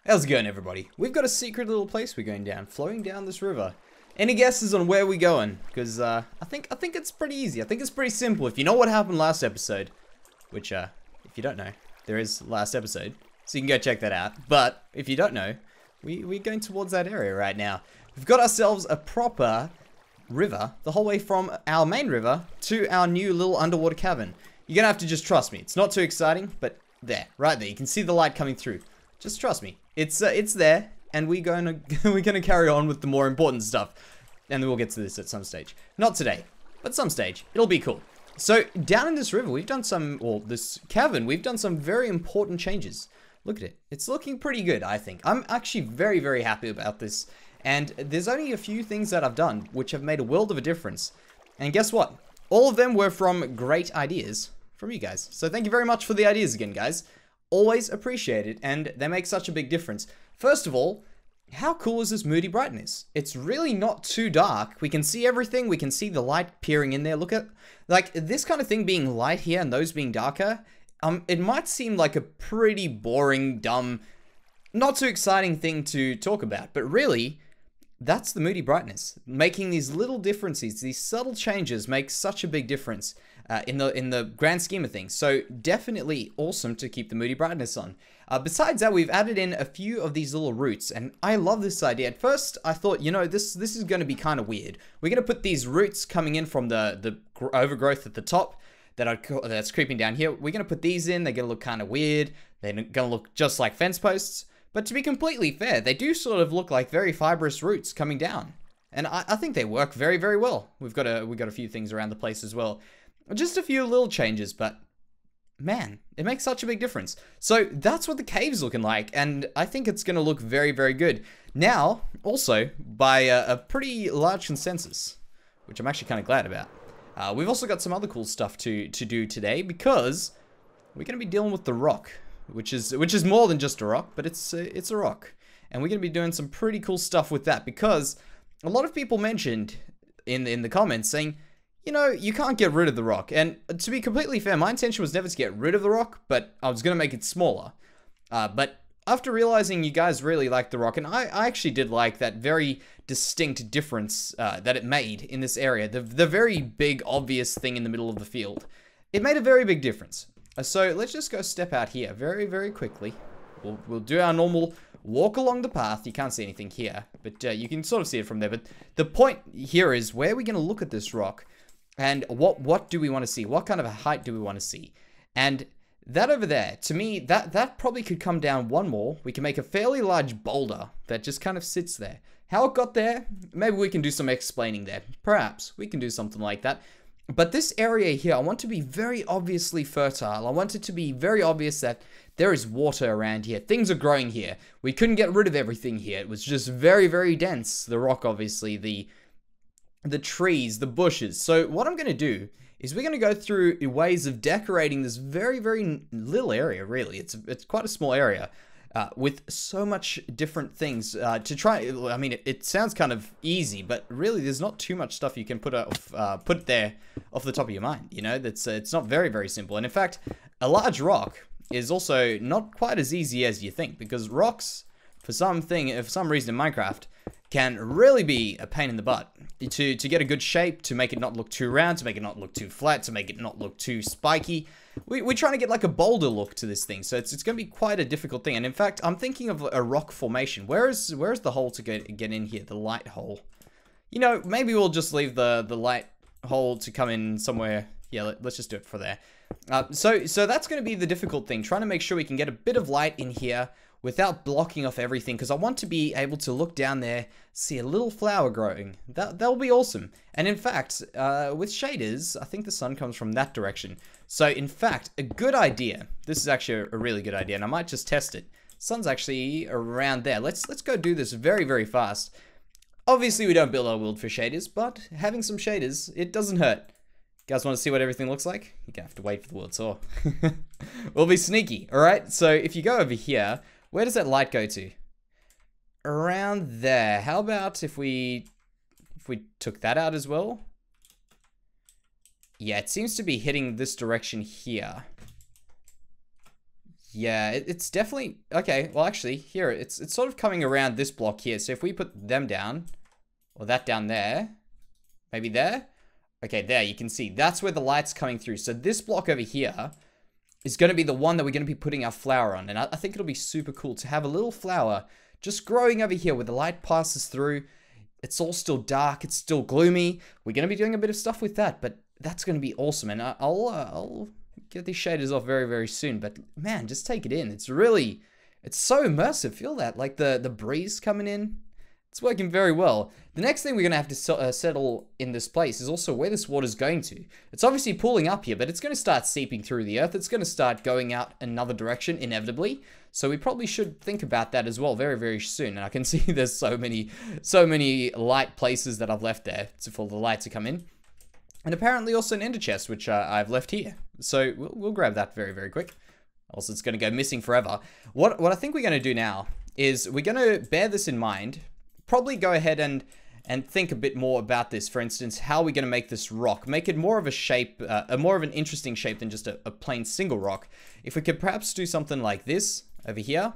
How's it going, everybody? We've got a secret little place we're going down, flowing down this river. Any guesses on where we're going? Because I think it's pretty easy. I think it's pretty simple. If you know what happened last episode, which if you don't know, there is last episode, so you can go check that out. But if you don't know, we're going towards that area right now. We've got ourselves a proper river, the whole way from our main river to our new little underwater cavern. You're gonna have to just trust me. It's not too exciting, but there, right there, you can see the light coming through. Just trust me. It's there, and we're gonna carry on with the more important stuff, and then we'll get to this at some stage. Not today, but some stage. It'll be cool. So down in this river, we've done this cavern, we've done some very important changes. Look at it. It's looking pretty good, I think. I'm actually very, very happy about this. And there's only a few things that I've done which have made a world of a difference. And guess what? All of them were from great ideas from you guys. So thank you very much for the ideas again, guys. Always appreciate it, and they make such a big difference. First of all, how cool is this moody brightness? It's really not too dark. We can see everything. We can see the light peering in there. Look at, like, this kind of thing being light here and those being darker. It might seem like a pretty boring, dumb, not too exciting thing to talk about, but really, that's the moody brightness. Making these little differences, these subtle changes make such a big difference in the grand scheme of things. So definitely awesome to keep the moody brightness on. Besides that, we've added in a few of these little roots, and I love this idea. At first, I thought, you know, this is going to be kind of weird. We're going to put these roots coming in from the overgrowth at the top that's creeping down here. We're going to put these in. They're going to look kind of weird. They're going to look just like fence posts. But to be completely fair, they do sort of look like very fibrous roots coming down. And I think they work very, very well. We've got a few things around the place as well. Just a few little changes, but man, it makes such a big difference. So that's what the cave's looking like, and I think it's going to look very, very good. Now, also, by a pretty large consensus, which I'm actually kind of glad about, we've also got some other cool stuff to do today, because we're going to be dealing with the rock, which is more than just a rock, but it's a rock. And we're going to be doing some pretty cool stuff with that, because a lot of people mentioned in the comments saying, you know, you can't get rid of the rock. And to be completely fair, my intention was never to get rid of the rock, but I was going to make it smaller. But after realizing you guys really liked the rock, and I actually did like that very distinct difference that it made in this area, the very big, obvious thing in the middle of the field. It made a very big difference. So let's just go step out here very, very quickly. We'll do our normal walk along the path. You can't see anything here, but you can sort of see it from there. But the point here is, where are we going to look at this rock? And what do we want to see? What kind of a height do we want to see? And that over there, to me, that probably could come down one more. We can make a fairly large boulder that just kind of sits there. How it got there, maybe we can do some explaining there. Perhaps we can do something like that. But this area here, I want to be very obviously fertile. I want it to be very obvious that there is water around here. Things are growing here. We couldn't get rid of everything here. It was just very, very dense. The rock, obviously, the trees, the bushes. So what I'm going to do is we're going to go through ways of decorating this very, very little area, really. It's quite a small area with so much different things to try. I mean, it sounds kind of easy, but really there's not too much stuff you can put there off the top of your mind. You know, it's not very, very simple. And in fact, a large rock is also not quite as easy as you think, because rocks, for some reason in Minecraft, can really be a pain in the butt to get a good shape, to make it not look too round, to make it not look too flat, to make it not look too spiky. We're trying to get like a boulder look to this thing, so it's going to be quite a difficult thing. And in fact, I'm thinking of a rock formation. Where's the hole to get in here? The light hole. You know, maybe we'll just leave the light hole to come in somewhere. Yeah, let's just do it for there. So that's going to be the difficult thing, trying to make sure we can get a bit of light in here without blocking off everything, because I want to be able to look down there, see a little flower growing. That'll be awesome. And in fact, with shaders, I think the sun comes from that direction. So in fact, a good idea, this is actually a really good idea, and I might just test it. Sun's actually around there. Let's go do this very, very fast. Obviously, we don't build our world for shaders, but having some shaders, it doesn't hurt. You guys want to see what everything looks like? You're gonna have to wait for the world tour. We'll be sneaky, alright? So if you go over here, where does that light go to? Around there. How about if we took that out as well? Yeah, it seems to be hitting this direction here. Yeah, it's definitely... Okay, well, actually, here, it's sort of coming around this block here. So if we put them down, or that down there, maybe there. Okay, there, you can see. That's where the light's coming through. So this block over here is going to be the one that we're going to be putting our flower on. And I think it'll be super cool to have a little flower just growing over here where the light passes through. It's all still dark. It's still gloomy. We're going to be doing a bit of stuff with that, but that's going to be awesome. And I'll get these shaders off very, very soon. But man, just take it in. It's so immersive. Feel that, like the breeze coming in. It's working very well. The next thing we're going to have to settle in this place is also where this water's going to. It's obviously pooling up here, but it's going to start seeping through the earth. It's going to start going out another direction, inevitably. So we probably should think about that as well very, very soon. And I can see there's so many light places that I've left there for the light to come in. And apparently also an ender chest, which I've left here. So we'll grab that very, very quick. Also, it's going to go missing forever. What I think we're going to do now is we're going to bear this in mind. Probably go ahead and think a bit more about this. For instance, how are we going to make this rock? Make it more of a shape, more of an interesting shape than just a plain single rock. If we could perhaps do something like this over here.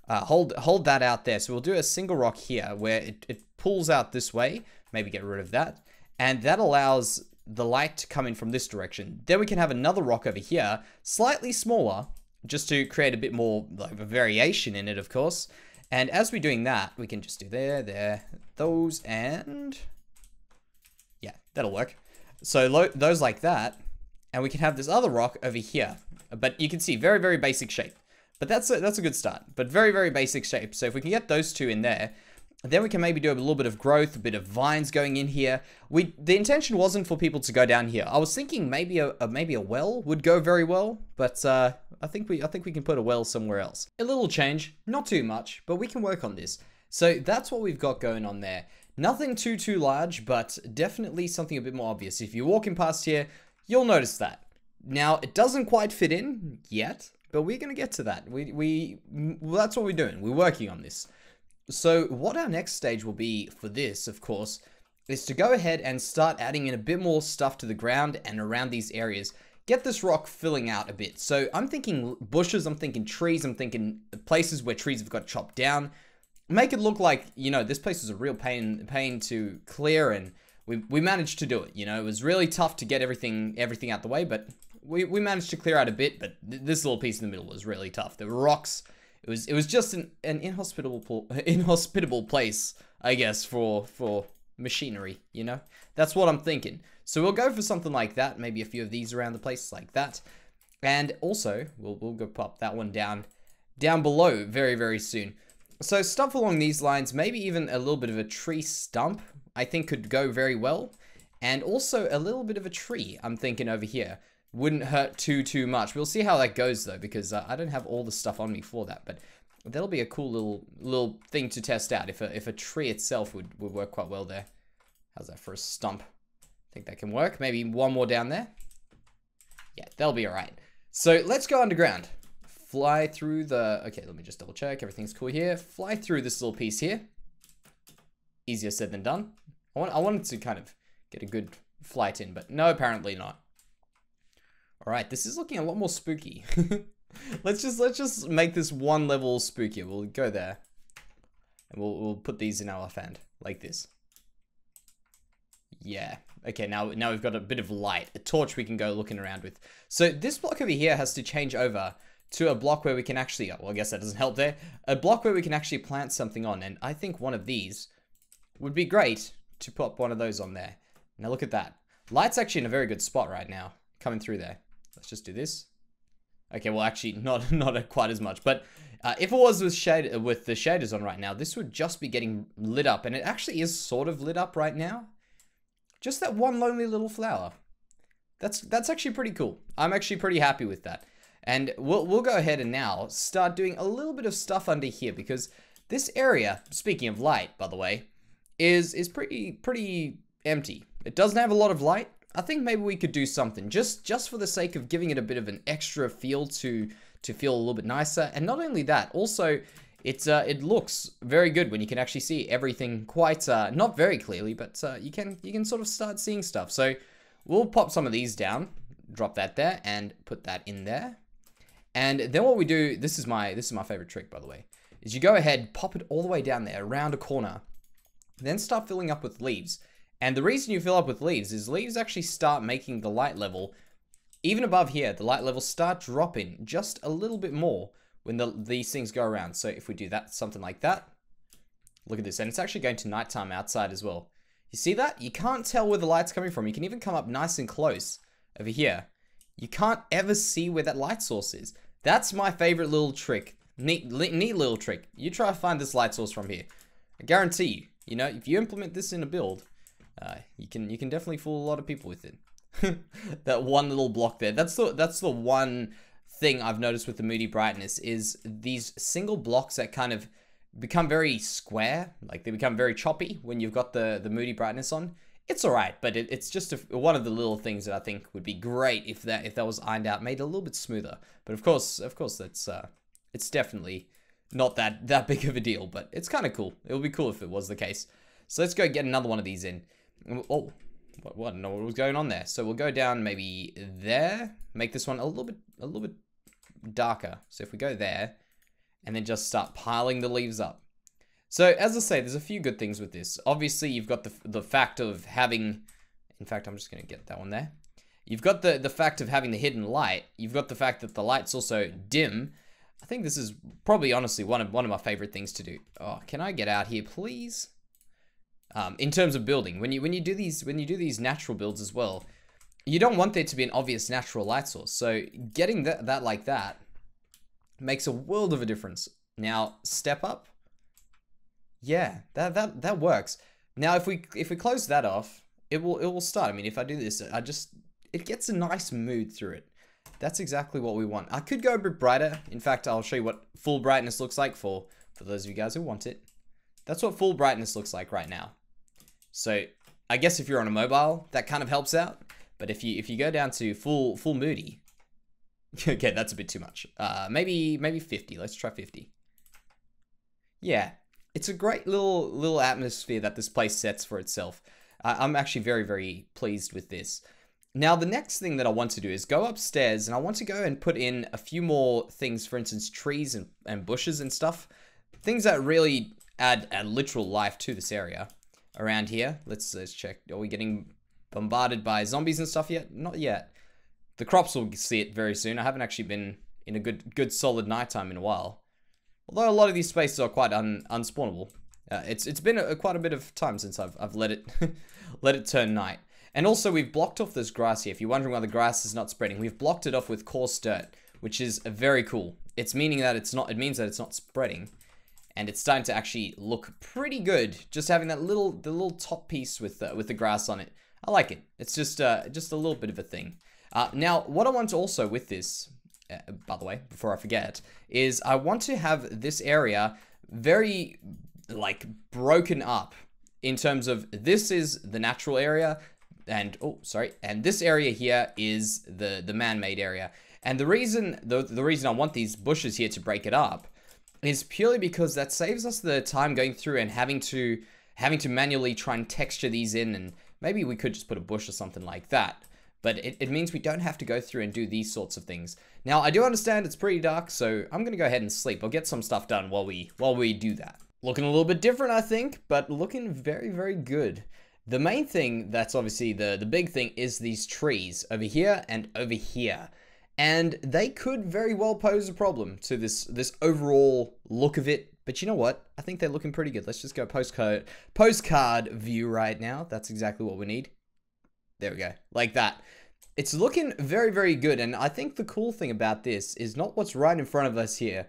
Hold that out there. So we'll do a single rock here where it pulls out this way. Maybe get rid of that. And that allows the light to come in from this direction. Then we can have another rock over here, slightly smaller, just to create a bit more like a variation in it, of course. And as we're doing that, we can just do those, and yeah, that'll work. So those like that, and we can have this other rock over here. But you can see very, very basic shape. But that's a good start. But very, very basic shape. So if we can get those two in there, then we can maybe do a little bit of growth, a bit of vines going in here. The intention wasn't for people to go down here. I was thinking maybe a well would go very well, but I think we can put a well somewhere else. A little change, not too much, but we can work on this. So that's what we've got going on there. Nothing too large, but definitely something a bit more obvious. If you're walking past here, you'll notice that. Now, it doesn't quite fit in yet, but we're gonna get to that. That's what we're doing. We're working on this. So what our next stage will be for this, of course, is to go ahead and start adding in a bit more stuff to the ground and around these areas. Get this rock filling out a bit. So I'm thinking bushes, I'm thinking trees, I'm thinking places where trees have got chopped down. Make it look like, you know, this place was a real pain to clear, and we managed to do it. You know, it was really tough to get everything out the way, but we managed to clear out a bit, but this little piece in the middle was really tough. There were rocks. It was just an inhospitable place, I guess, for machinery, you know? That's what I'm thinking. So we'll go for something like that, maybe a few of these around the place like that. And also, we'll go pop that one down below very, very soon. So stuff along these lines, maybe even a little bit of a tree stump, I think could go very well. And also a little bit of a tree, I'm thinking over here. Wouldn't hurt too much. We'll see how that goes though, because I don't have all the stuff on me for that, but that'll be a cool little thing to test out if a tree itself would work quite well there. How's that for a stump? I think that can work. Maybe one more down there. Yeah, that'll be all right. So let's go underground. Fly through the... Okay, let me just double check. Everything's cool here. Fly through this little piece here. Easier said than done. I wanted to kind of get a good flight in, but no, apparently not. All right, this is looking a lot more spooky. let's just make this one level spookier. We'll go there, and we'll put these in our left hand like this. Yeah. Okay. Now we've got a bit of light, a torch we can go looking around with. So this block over here has to change over to a block where we can actually. Well, I guess that doesn't help there. A block where we can actually plant something on, and I think one of these would be great to put one of those on there. Now look at that. Light's actually in a very good spot right now, coming through there. Let's just do this. Okay, well, actually, not quite as much. But if it was with the shaders on right now, this would just be getting lit up. And it actually is sort of lit up right now. Just that one lonely little flower. That's actually pretty cool. I'm actually pretty happy with that. And we'll go ahead and now start doing a little bit of stuff under here. Because this area, speaking of light, by the way, is pretty empty. It doesn't have a lot of light. I think maybe we could do something just for the sake of giving it a bit of an extra feel to feel a little bit nicer. And not only that, also it looks very good when you can actually see everything quite not very clearly, but you can sort of start seeing stuff. So we'll pop some of these down, drop that there, and put that in there. And then what we do, this is my favorite trick, by the way, is you go ahead, pop it all the way down there, around a corner, then start filling up with leaves. And the reason you fill up with leaves is leaves actually start making the light level, even above here, the light levels start dropping just a little bit more when these things go around. So if we do that, something like that, look at this, and it's actually going to nighttime outside as well. You see that? You can't tell where the light's coming from. You can even come up nice and close over here. You can't ever see where that light source is. That's my favorite little trick. Neat little trick. You try to find this light source from here. I guarantee you, you know, if you implement this in a build, you can definitely fool a lot of people with it. That one little block there. That's the one thing I've noticed with the moody brightness is these single blocks that kind of become very square, like they become very choppy when you've got the moody brightness on. It's alright, but it's just one of the little things that I think would be great if that was ironed out, made a little bit smoother. But of course that's it's definitely not that big of a deal, but it's kind of cool. It would be cool if it was the case. So let's go get another one of these in. Oh, I don't know what was going on there. So we'll go down maybe there, make this one a little bit darker. So if we go there, and then just start piling the leaves up. So as I say, there's a few good things with this. Obviously, you've got the fact of having, in fact, I'm just going to get that one there. You've got the fact of having the hidden light. You've got the fact that the light's also dim. I think this is probably honestly one of my favorite things to do. Oh, can I get out here, please? In terms of building, when you do these natural builds as well, you don't want there to be an obvious natural light source. So getting that like that makes a world of a difference. Now, step up. Yeah, that works. Now, if we close that off, it will start. I mean, if I do this, it gets a nice mood through it. That's exactly what we want. I could go a bit brighter. In fact, I'll show you what full brightness looks like for those of you guys who want it. That's what full brightness looks like right now. So, I guess if you're on a mobile, that kind of helps out. But if you go down to full moody, okay, that's a bit too much. Maybe 50. Let's try 50. Yeah, it's a great little atmosphere that this place sets for itself. I'm actually very, very pleased with this. Now, the next thing that I want to do is go upstairs, and I want to go and put in a few more things, for instance, trees and bushes and stuff. Things that really add literal life to this area around here. Let's check. Are we getting bombarded by zombies and stuff yet? Not yet. The crops will see it very soon. I haven't actually been in a good solid nighttime in a while. Although a lot of these spaces are quite unspawnable. It's been quite a bit of time since I've let it let it turn night. And also we've blocked off this grass here. If you're wondering why the grass is not spreading, we've blocked it off with coarse dirt, which is very cool. It means that it's not spreading, and it's starting to actually look pretty good. Just having the little top piece with the grass on it. I like it. It's just a little bit of a thing. Now, what I want also with this, by the way, before I forget, is I want to have this area very, like, broken up in terms of this is the natural area, and, and this area here is the man-made area. And the reason I want these bushes here to break it up is purely because that saves us the time going through and having to manually try and texture these in, and maybe we could just put a bush or something like that. But it means we don't have to go through and do these sorts of things. Now, I do understand it's pretty dark, so I'm going to go ahead and sleep. I'll get some stuff done while we do that. Looking a little bit different, I think, but looking very, very good. The main thing that's obviously the big thing is these trees over here and over here. And they could very well pose a problem to this overall look of it. But you know what? I think they're looking pretty good. Let's just go postcard view right now. That's exactly what we need. There we go. Like that. It's looking very, very good. And I think the cool thing about this is not what's right in front of us here,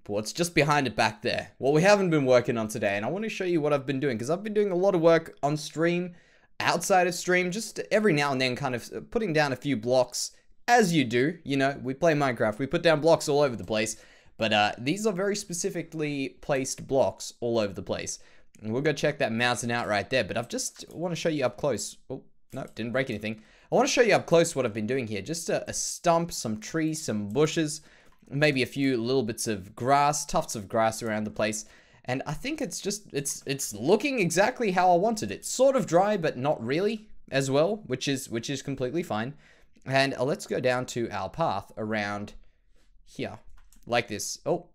but what's just behind it back there. What we haven't been working on today. And I want to show you what I've been doing, because I've been doing a lot of work on stream, outside of stream, just every now and then kind of putting down a few blocks. As you do, you know, we play Minecraft, we put down blocks all over the place, but these are very specifically placed blocks all over the place. And we'll go check that mountain out right there, but I just want to show you up close. Oh, no, didn't break anything. I want to show you up close what I've been doing here. Just a stump, some trees, some bushes, maybe a few little bits of grass, tufts of grass around the place. And I think it's just, it's looking exactly how I wanted it. Sort of dry, but not really as well, which is completely fine. And let's go down to our path around here, like this. Oh,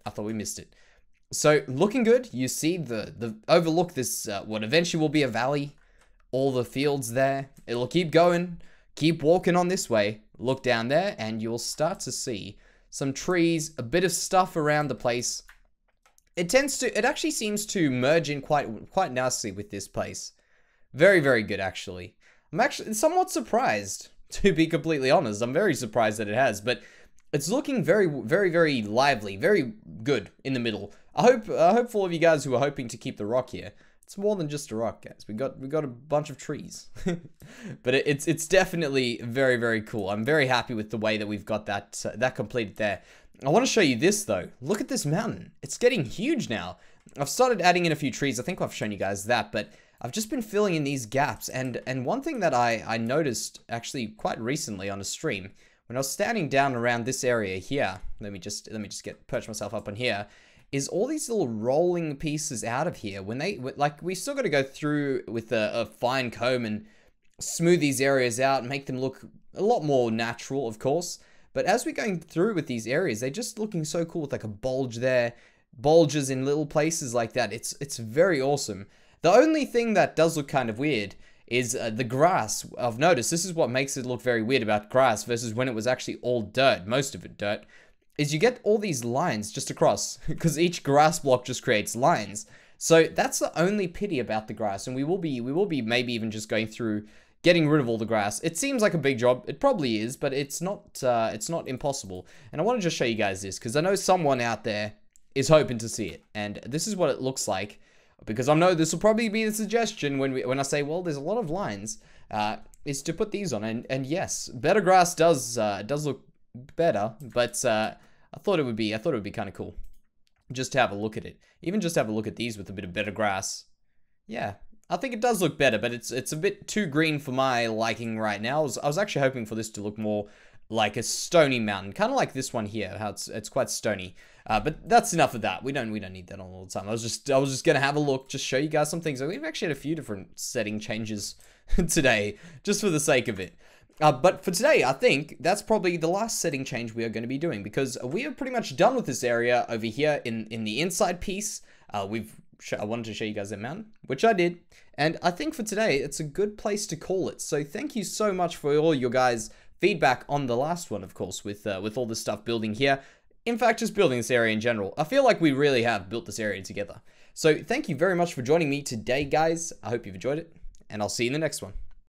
I thought we missed it. So looking good. You see the overlook this what eventually will be a valley. All the fields there. It'll keep going. Keep walking on this way. Look down there, and you'll start to see some trees, a bit of stuff around the place. It actually seems to merge in quite nicely with this place. Very, very good, actually. I'm actually somewhat surprised, to be completely honest. I'm very surprised that it has, but it's looking very, very, very lively, very good in the middle. I hope for all of you guys who are hoping to keep the rock here, it's more than just a rock, guys. We got a bunch of trees, but it's definitely very, very cool. I'm very happy with the way that we've got that completed there. I want to show you this though. Look at this mountain. It's getting huge now. I've started adding in a few trees. I think I've shown you guys that, but I've just been filling in these gaps. And one thing that I noticed actually quite recently on a stream, when I was standing down around this area here, let me just perch myself up on here, is all these little rolling pieces out of here. Like, we still got to go through with a fine comb and smooth these areas out and make them look a lot more natural, of course. But as we're going through with these areas, they're just looking so cool with like a bulge there, bulges in little places like that. It's very awesome. The only thing that does look kind of weird is the grass. I've noticed this is what makes it look very weird about grass versus when it was actually all dirt, most of it dirt, is you get all these lines just across because each grass block just creates lines. So that's the only pity about the grass, and we will be maybe even just going through getting rid of all the grass. It seems like a big job. It probably is, but it's not impossible. And I want to just show you guys this because I know someone out there is hoping to see it, and this is what it looks like. Because I know this will probably be the suggestion when I say, well, there's a lot of lines, is to put these on. And yes, better grass does look better, but I thought it would be kind of cool just to have a look at it. Even just have a look at these with a bit of better grass. Yeah, I think it does look better, but it's a bit too green for my liking right now. I was actually hoping for this to look more like a stony mountain, kind of like this one here, how it's quite stony. But that's enough of that. We don't need that on all the time. I was just gonna have a look, just show you guys some things. We've actually had a few different setting changes today, just for the sake of it. But for today, I think that's probably the last setting change we are going to be doing, because we are pretty much done with this area over here in the inside piece. I wanted to show you guys that mountain, which I did. And I think for today, it's a good place to call it. So thank you so much for all your guys' feedback on the last one, of course, with all this stuff building here. In fact, just building this area in general. I feel like we really have built this area together. So thank you very much for joining me today, guys. I hope you've enjoyed it, and I'll see you in the next one.